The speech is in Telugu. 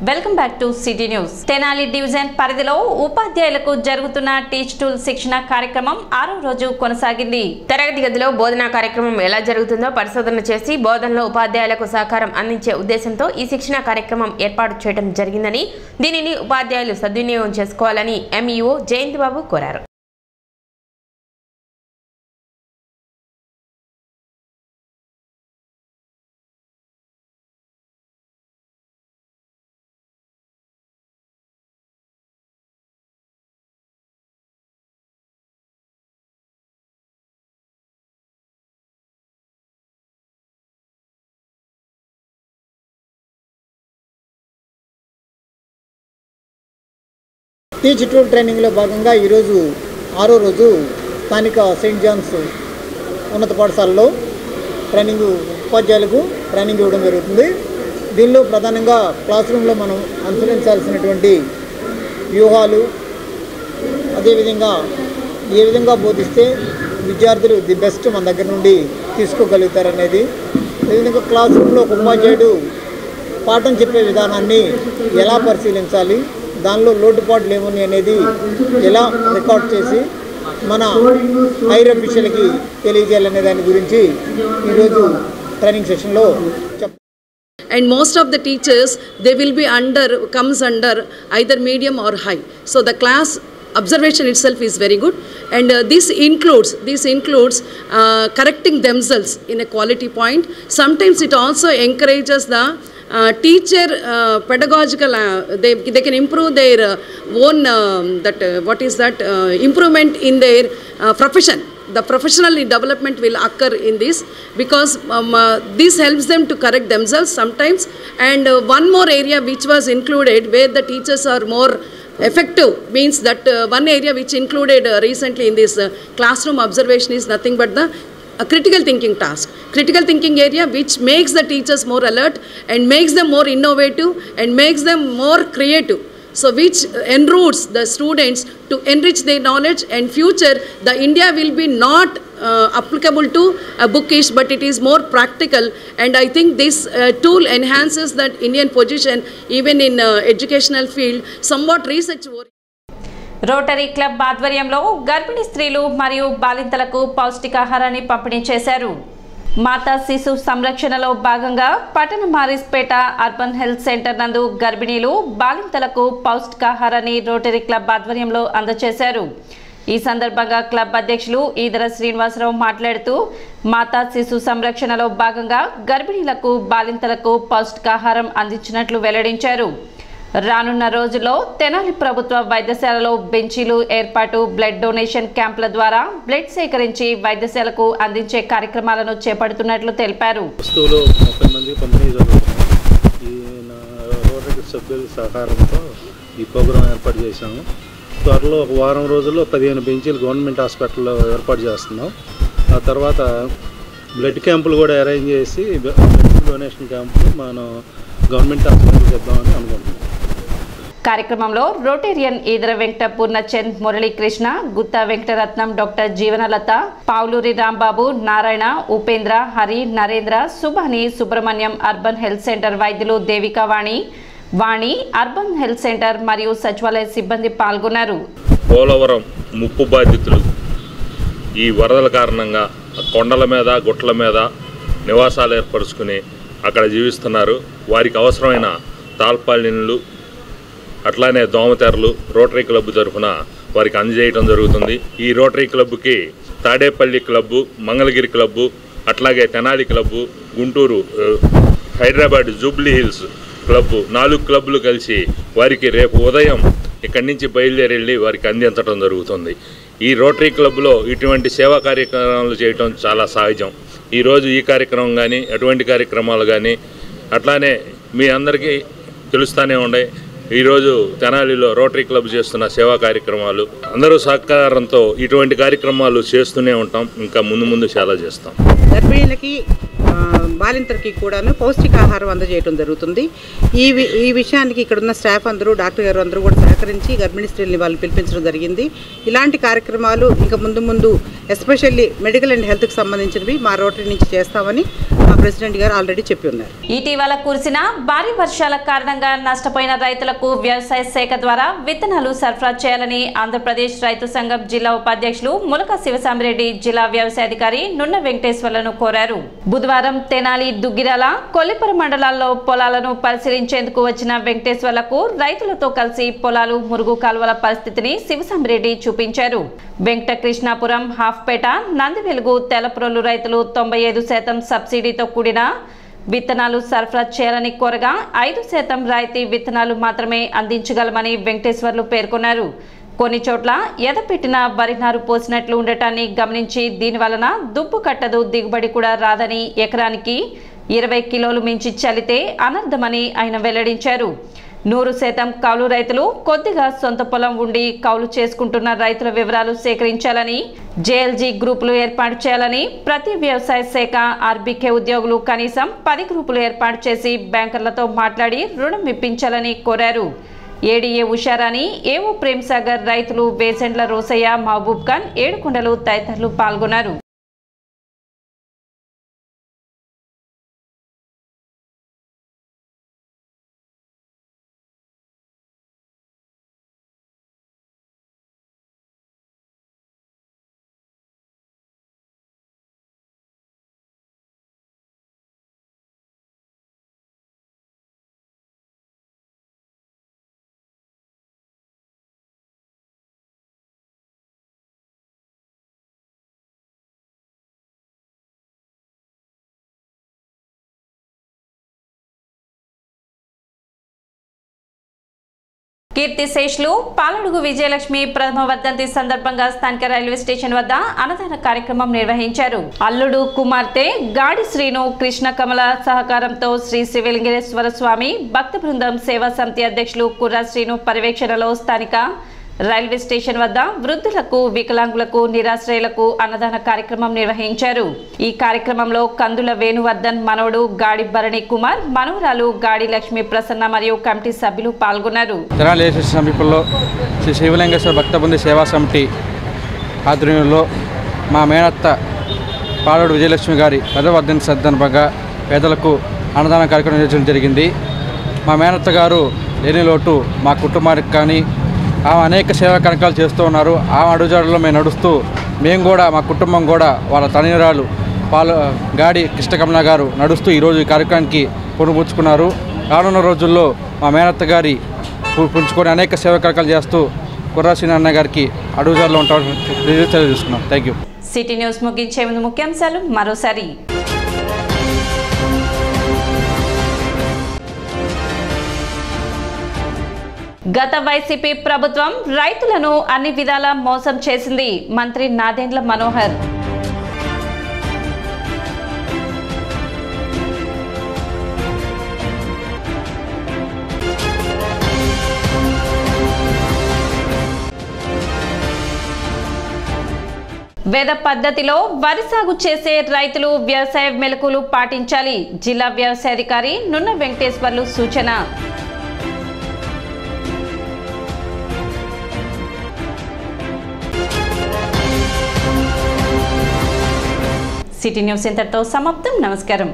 Welcome back to city news. Tenali division పరిధిలో ఉపాధ్యాయులకు జరుగుతున్న టీచ్ టూల్ శిక్షణ కార్యక్రమం 6వ రోజు కొనసాగింది. తరగతి గదిలో బోధనా కార్యక్రమం ఎలా జరుగుతుందో పరిశోధన చేసి బోధనలో ఉపాధ్యాయులకు సహకారం అందించే ఉద్దేశంతో ఈ శిక్షణ కార్యక్రమం ఏర్పాటు చేయడం జరిగిందని, దీనిని ఉపాధ్యాయులు సద్వినియోగం చేసుకోవాలని ఎంఈఓ జయంతి బాబు కోరారు. టీచ్ టూల్ ట్రైనింగ్లో భాగంగా ఈరోజు 6వ రోజు స్థానిక సెయింట్ జాన్స్ ఉన్నత పాఠశాలలో ఉపాధ్యాయులకు ట్రైనింగ్ ఇవ్వడం జరుగుతుంది. దీనిలో ప్రధానంగా క్లాస్ రూమ్లో మనం అనుసరించాల్సినటువంటి వ్యూహాలు, అదేవిధంగా ఏ విధంగా బోధిస్తే విద్యార్థులు ది బెస్ట్ మన దగ్గర నుండి తీసుకోగలుగుతారనేది, అదేవిధంగా క్లాస్ రూమ్లో ఒక ఉపాధ్యాయుడు పాఠం చెప్పే విధానాన్ని ఎలా పరిశీలించాలి, దానిలో లోటుపాట్లు ఏమున్నాయి అనేది ఎలా రికార్డ్ చేసి మన హైర్ అఫీషియల్కి తెలియజేయాలనే దాని గురించి ఈరోజు ట్రైనింగ్ సెషన్లో చెప్పారు. And most of the teachers, they will be comes under either medium or high. So the class observation itself is very good, and this includes correcting themselves in a quality point. Sometimes it also encourages the teacher pedagogical, they can improve their own improvement in their profession. The professional development will occur in this, because this helps them to correct themselves sometimes. And one more area which was included where the teachers are more effective means that one area which included recently in this classroom observation is nothing but the critical thinking task, critical thinking area, which makes the teachers more alert and makes them more innovative and makes them more creative. So which enroots the students to enrich their knowledge, and future the India will be not applicable to bookish, but it is more practical. And I think this tool enhances that Indian position even in educational field, somewhat research oriented. Rotary club ఆధ్వర్యంలో గర్భిణీ స్త్రీలు మరియు బాలింతలకు పౌష్టికాహారాన్ని పంపిణీ చేశారు. మాతా శిశు సంరక్షణలో భాగంగా పట్టణ మారిస్పేట అర్బన్ హెల్త్ సెంటర్ నందు గర్భిణీలు బాలింతలకు పౌష్టికాహారాన్ని రోటరీ క్లబ్ ఆధ్వర్యంలో అందజేశారు. ఈ సందర్భంగా క్లబ్ అధ్యక్షులు ఈదర శ్రీనివాసరావు మాట్లాడుతూ, మాతా శిశు సంరక్షణలో భాగంగా గర్భిణీలకు బాలింతలకు పౌష్టికాహారం అందించినట్లు వెల్లడించారు. రానున్న రోజుల్లో తెనాలి ప్రభుత్వ వైద్యశాలలో బెంచీలు ఏర్పాటు, బ్లడ్ డొనేషన్ క్యాంపుల ద్వారా బ్లడ్ సేకరించి వైద్యశాలకు అందించే కార్యక్రమాలను చేపడుతున్నట్లు తెలిపారు. వస్తువులు 30 మందికి పంపిణీ జరుగుతుంది. ఈ రోటరీ సభ్యుల సహకారంతో ఈ ప్రోగ్రాం ఏర్పాటు చేశాము. త్వరలో ఒక వారం రోజుల్లో 15 బెంచీలు గవర్నమెంట్ హాస్పిటల్లో ఏర్పాటు చేస్తున్నాం. ఆ తర్వాత బ్లడ్ క్యాంపులు కూడా అరేంజ్ చేసి బ్లడ్ డొనేషన్ క్యాంపులు మనం గవర్నమెంట్ హాస్పిటల్ చేద్దామని అనుకుంటున్నాం. కార్యక్రమంలో Rotarian Edara Venkata Purnachand, Muralikrishna, Gutta Venkataratnam, doctor Jeevanalatha, Pavuluri Rambabu, Narayana, Upendra, Hari, Narendra, Subhani, Subrahmanyam, urban health centre వైద్యులు Devikavani, Vani, urban health centre మరియు సచివాలయ సిబ్బంది పాల్గొన్నారు. పోలవరం ముప్పు బాధితులు ఈ వరదల కారణంగా కొండల మీద, గుట్ల మీద నివాసాలు ఏర్పరుచుకుని అక్కడ జీవిస్తున్నారు. వారికి అవసరమైన తాల్పాలిన్లు, అట్లానే దోమతెరలు రోటరీ క్లబ్ తరఫున వారికి అందజేయడం జరుగుతుంది. ఈ రోటరీ క్లబ్కి తాడేపల్లి క్లబ్బు, మంగళగిరి క్లబ్బు, అట్లాగే Tenali club, Guntur, Hyderabad Jubilee hills club, 4 క్లబ్బులు కలిసి వారికి రేపు ఉదయం ఇక్కడి నుంచి బయలుదేరి వెళ్ళి వారికి అందించడం జరుగుతుంది. ఈ రోటరీ క్లబ్లో ఇటువంటి సేవా కార్యక్రమాలు చేయడం చాలా సహజం. ఈరోజు ఈ కార్యక్రమం కానీ, అటువంటి కార్యక్రమాలు కానీ అట్లానే మీ అందరికీ తెలుస్తూనే ఉన్నాయి. ఈరోజు తెనాలిలో రోటరీ క్లబ్ చేస్తున్న సేవా కార్యక్రమాలు అందరూ సహకారంతో ఇటువంటి కార్యక్రమాలు చేస్తూనే ఉంటాం. ఇంకా ముందు చాలా చేస్తాం. గర్భిణీలకి బాలింతలకి కూడాను పౌష్టికాహారం అందజేయడం జరుగుతుంది. ఈ విషయానికి ఇక్కడున్న స్టాఫ్ అందరూ, డాక్టర్ గారు అందరూ కూడా సహకరించి గర్భిణీ స్త్రీలని వాళ్ళు పిలిపించడం జరిగింది. ఇలాంటి కార్యక్రమాలు ఇంకా ముందు ఎస్పెషల్లీ మెడికల్ అండ్ హెల్త్కి సంబంధించినవి మా రోటరీ నుంచి చేస్తామని మా ప్రెసిడెంట్ గారు ఆల్రెడీ చెప్పి ఉన్నారు. ఇటీవల కురిసిన భారీ వర్షాల కారణంగా నష్టపోయిన రైతులకు వ్యవసాయ శాఖ ద్వారా విత్తనాలు సరఫరా చేయాలని ఆంధ్రప్రదేశ్ రైతు సంఘం జిల్లా ఉపాధ్యక్షులు ములక శివసామిరెడ్డి జిల్లా వ్యవసాయాధికారి నున్న వెంకటేశ్వర్లను కోరారు. బుధవారం తెనాలి, దుగ్గిరాల, కొల్లిపర మండలాల్లో పొలాలను పరిశీలించేందుకు వచ్చిన వెంకటేశ్వర్లకు రైతులతో కలిసి పొలాలు, మురుగు కాలువల పరిస్థితిని శివసామిరెడ్డి చూపించారు. వెంకటకృష్ణాపురం, హాఫ్పేట, నందివెలుగు, తెలప్రోలు రైతులు 95% సబ్సిడీతో కూడిన విత్తనాలు సరఫరా చేయాలని కోరగా 5% రాయితీ విత్తనాలు మాత్రమే అందించగలమని వెంకటేశ్వర్లు పేర్కొన్నారు. కొన్ని చోట్ల ఎదపెట్టిన వరి నారు పోసినట్లు ఉండటాన్ని గమనించి దీని వలన దుబ్బు కట్టదు, దిగుబడి కూడా రాదని, ఎకరానికి 20 కిలోలు మించి చల్లితే అనర్థమని ఆయన వెల్లడించారు. 100% కౌలు రైతులు కొద్దిగా సొంత పొలం ఉండి కౌలు చేసుకుంటున్న రైతుల వివరాలు సేకరించాలని, జేఎల్జీ గ్రూపులు ఏర్పాటు చేయాలని, ప్రతి వ్యవసాయ శాఖ ఆర్బీకే ఉద్యోగులు కనీసం 10 గ్రూపులు ఏర్పాటు చేసి బ్యాంకర్లతో మాట్లాడి రుణం ఇప్పించాలని కోరారు. ఏడీఏ ఉషారాణి, ఏవో ప్రేమ్సాగర్ రైతులు, వేసెండ్ల రోసయ్య, మహబూబ్ ఖాన్, ఏడుకొండలు తదితరులు పాల్గొన్నారు. కీర్తిశేషులు పాలడుగు విజయలక్ష్మి ప్రథమ వర్ధంతి సందర్భంగా స్థానిక రైల్వే స్టేషన్ వద్ద అన్నదాన కార్యక్రమం నిర్వహించారు. అల్లుడు కుమార్తె గాడి శ్రీను కృష్ణ కమల సహకారంతో శ్రీ శివలింగేశ్వర స్వామి భక్త బృందం సేవా సమితి అధ్యక్షులు కుర్రా శ్రీను పర్యవేక్షణలో స్థానిక రైల్వే స్టేషన్ వద్ద వృద్ధులకు, వికలాంగులకు, నిరాశ్రయులకు అన్నదాన కార్యక్రమం నిర్వహించారు. ఈ కార్యక్రమంలో కందుల వేణువర్ధన్ మనవడు గాడి భరణి కుమార్, మనవరాలు గాడి లక్ష్మీ ప్రసన్న మరియు కమిటీ సభ్యులు పాల్గొన్నారు. తెనాలి స్టేషన్ సమీపంలో శ్రీ శివలింగేశ్వర భక్త బృంద సేవా సమితి ఆధ్వర్యంలో మా మేనత్త పాలడు విజయలక్ష్మి గారి పదవర్ధన సందర్భంగా పేదలకు అన్నదాన కార్యక్రమం నిర్వహించడం జరిగింది. మా మేనత్త గారు లేని లోటు మా కుటుంబానికి కానీ ఆమె అనేక సేవా కార్యక్రమాలు చేస్తూ ఉన్నారు. ఆమె అడుగుజాడల్లో మేము నడుస్తూ మేము కూడా, మా కుటుంబం కూడా వాళ్ళ తనయురాలు గాడి కృష్ణకమల గారు నడుస్తూ ఈరోజు ఈ కార్యక్రమానికి పునఃపుచ్చుకున్నారు. రానున్న రోజుల్లో మా మేనత్త గారి పుంజుకొని అనేక సేవా కార్యక్రమాలు చేస్తూ కుర్రాశ్రీని అన్న గారికి అడుగుజాడలో ఉంటామని తెలియజేస్తున్నాం. Thank you. సిటీ న్యూస్ ముగించే ముందు ముఖ్యాంశాలు మరోసారి. గత వైసీపీ ప్రభుత్వం రైతులను అన్ని విధాలా మోసం చేసింది. మంత్రి నాదెండ్ల మనోహర్. వేద పద్ధతిలో వరి సాగు చేసే రైతులు వ్యవసాయ మెలకువలు పాటించాలి. జిల్లా వ్యవసాయాధికారి నున్న వెంకటేశ్వర్లు సూచన. సిటీ న్యూస్ ఇంతటితో సమాప్తం. నమస్కారం.